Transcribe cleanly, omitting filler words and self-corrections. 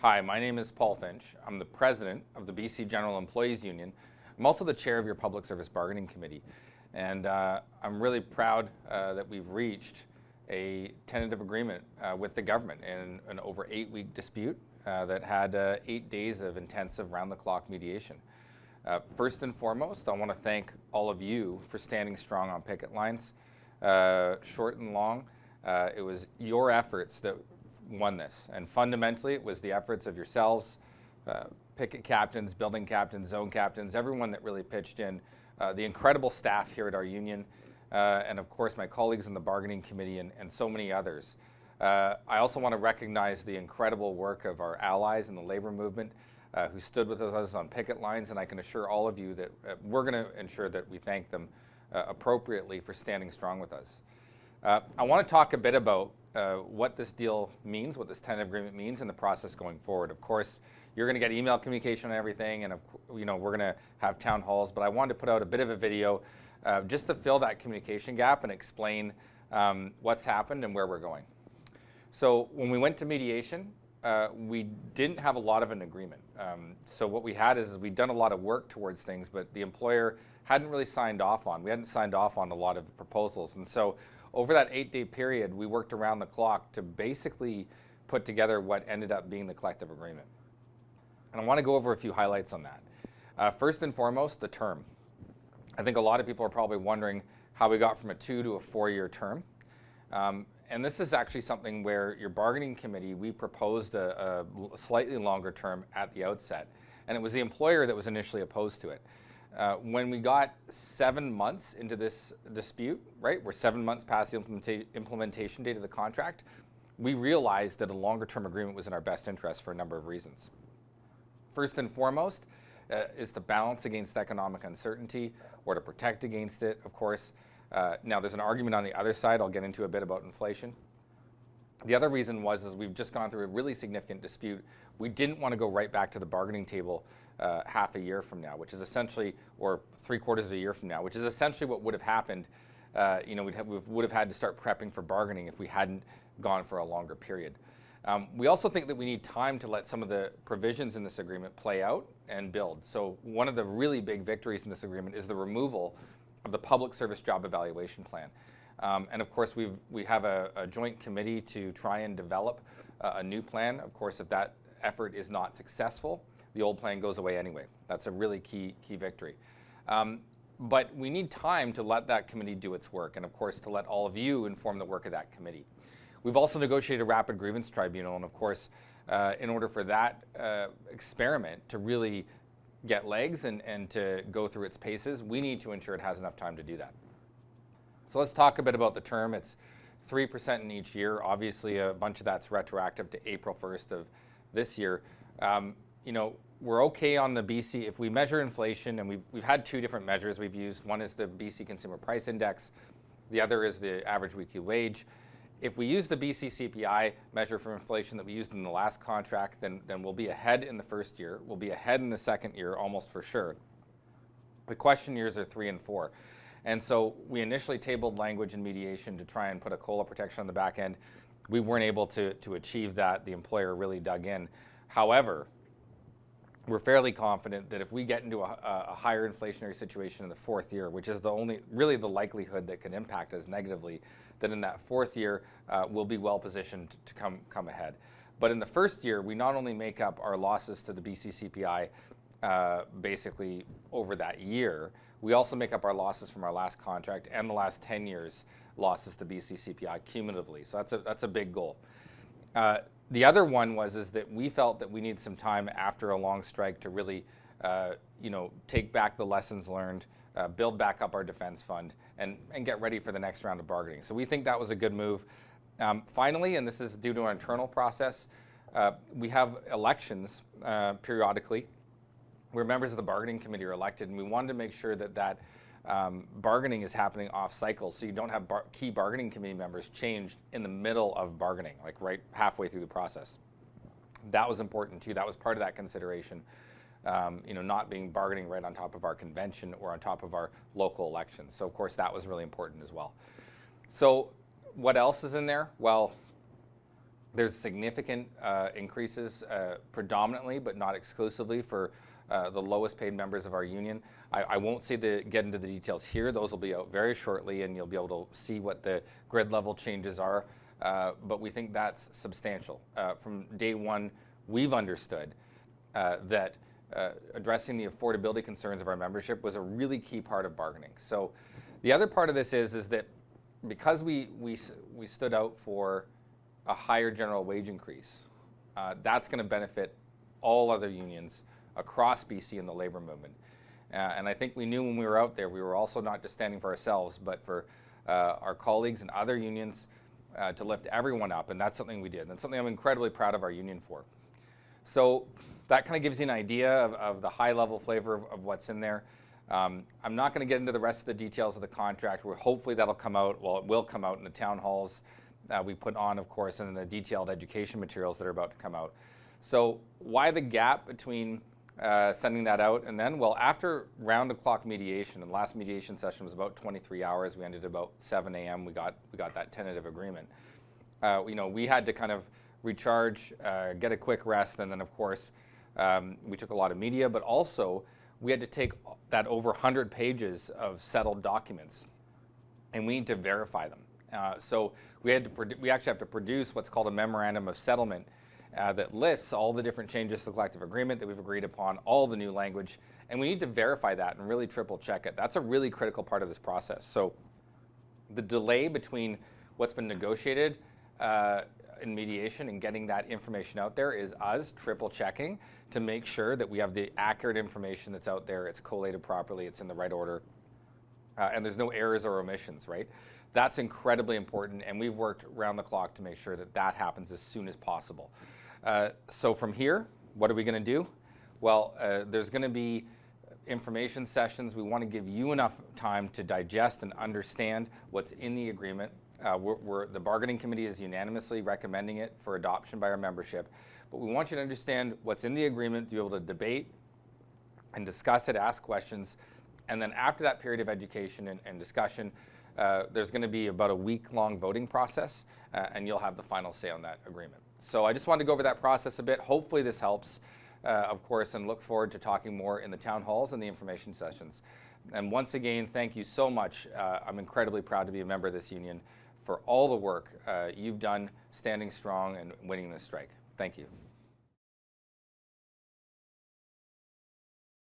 Hi, my name is Paul Finch. I'm the president of the BC General Employees Union. I'm also the chair of your Public Service Bargaining Committee. And I'm really proud that we've reached a tentative agreement with the government in an over 8-week dispute that had 8 days of intensive round-the-clock mediation. First and foremost, I want to thank all of you for standing strong on picket lines, short and long. It was your efforts that won this, and fundamentally it was the efforts of yourselves, picket captains, building captains, zone captains, everyone that really pitched in, the incredible staff here at our union, and of course my colleagues in the bargaining committee and so many others. I also want to recognize the incredible work of our allies in the labor movement who stood with us on picket lines, and I can assure all of you that we're going to ensure that we thank them appropriately for standing strong with us. I want to talk a bit about what this deal means, what this tentative agreement means, and the process going forward. Of course, you're going to get email communication and everything, and we're going to have town halls, but I wanted to put out a bit of a video just to fill that communication gap and explain what's happened and where we're going. So when we went to mediation, we didn't have a lot of an agreement. So what we had is we'd done a lot of work towards things, but the employer hadn't really signed off on. We hadn't signed off on a lot of proposals, and so over that 8-day period, we worked around the clock to basically put together what ended up being the collective agreement. And I want to go over a few highlights on that. First and foremost, the term. I think a lot of people are probably wondering how we got from a 2 to a 4-year term. And this is actually something where your bargaining committee, we proposed a slightly longer term at the outset, and it was the employer that was initially opposed to it. When we got 7 months into this dispute, right, we're 7 months past the implementation date of the contract, we realized that a longer term agreement was in our best interest for a number of reasons. First and foremost is to balance against economic uncertainty or to protect against it, of course. Now there's an argument on the other side, I'll get into a bit about inflation. The other reason is we've just gone through a really significant dispute. We didn't want to go right back to the bargaining table half a year from now, which is essentially, or 3/4 of a year from now, which is essentially what would have happened. We would have had to start prepping for bargaining if we hadn't gone for a longer period. We also think that we need time to let some of the provisions in this agreement play out and build. So one of the really big victories in this agreement is the removal of the public service job evaluation plan. And of course, we have a joint committee to try and develop a new plan. Of course, if that effort is not successful, the old plan goes away anyway. That's a really key victory. But we need time to let that committee do its work, and of course to let all of you inform the work of that committee. We've also negotiated a rapid grievance tribunal, and of course in order for that experiment to really get legs and to go through its paces, we need to ensure it has enough time to do that. So let's talk a bit about the term. It's 3% in each year. Obviously a bunch of that's retroactive to April 1st of this year. We're okay on the BC, if we measure inflation, and we've had 2 different measures we've used. One is the BC Consumer Price Index, the other is the average weekly wage. If we use the BC CPI measure for inflation that we used in the last contract, then we'll be ahead in the first year, we'll be ahead in the second year, almost for sure. The question years are 3 and 4. And so we initially tabled language in mediation to try and put a COLA protection on the back end. We weren't able to achieve that. The employer really dug in. However, we're fairly confident that if we get into a higher inflationary situation in the 4th year, which is really the likelihood that can impact us negatively, that in that 4th year we'll be well positioned to come ahead. But in the 1st year, we not only make up our losses to the BC CPI basically over that year, we also make up our losses from our last contract and the last 10 years losses to BC CPI cumulatively. So that's a big goal. The other one is that we felt that we needed some time after a long strike to really, take back the lessons learned, build back up our defense fund, and get ready for the next round of bargaining. So we think that was a good move. Finally, and this is due to our internal process, we have elections periodically where members of the bargaining committee are elected, and we wanted to make sure that bargaining is happening off cycle, so you don't have key bargaining committee members changed in the middle of bargaining, like right halfway through the process. That was important too. That was part of that consideration, not being bargaining right on top of our convention or on top of our local elections. So of course that was really important as well. So what else is in there? Well, There's significant increases, predominantly, but not exclusively, for the lowest paid members of our union. I won't get into the details here. Those will be out very shortly, and you'll be able to see what the grid level changes are. But we think that's substantial. From day one, we've understood that addressing the affordability concerns of our membership was a really key part of bargaining. So the other part of this is that because we stood out for a higher general wage increase, that's going to benefit all other unions across BC in the labor movement. And I think we knew when we were out there, we were also not just standing for ourselves, but for our colleagues and other unions to lift everyone up, and that's something we did. And that's something I'm incredibly proud of our union for. So that kind of gives you an idea of the high-level flavor of what's in there. I'm not going to get into the rest of the details of the contract. Hopefully that'll come out, well, it will come out in the town halls we put on, of course, and the detailed education materials that are about to come out. So why the gap between sending that out and then? Well, after round-the-clock mediation, and the last mediation session was about 23 hours. We ended about 7 a.m. We got that tentative agreement. We had to kind of recharge, get a quick rest, and then, of course, we took a lot of media, but also we had to take that over 100 pages of settled documents, and we need to verify them. So we actually have to produce what's called a memorandum of settlement that lists all the different changes to the collective agreement that we've agreed upon, all the new language, and we need to verify that and really triple check it. That's a really critical part of this process. So the delay between what's been negotiated in mediation and getting that information out there is us triple checking to make sure that we have the accurate information that's out there, it's collated properly, it's in the right order, and there's no errors or omissions, right? That's incredibly important, and we've worked round the clock to make sure that that happens as soon as possible. So from here, what are we going to do? Well, there's going to be information sessions. We want to give you enough time to digest and understand what's in the agreement. The bargaining committee is unanimously recommending it for adoption by our membership, but we want you to understand what's in the agreement, to be able to debate and discuss it, ask questions, and then after that period of education and discussion, there's going to be about a week-long voting process, and you'll have the final say on that agreement. So I just wanted to go over that process a bit. Hopefully this helps, of course, and look forward to talking more in the town halls and the information sessions. And once again, thank you so much. I'm incredibly proud to be a member of this union for all the work you've done standing strong and winning this strike. Thank you.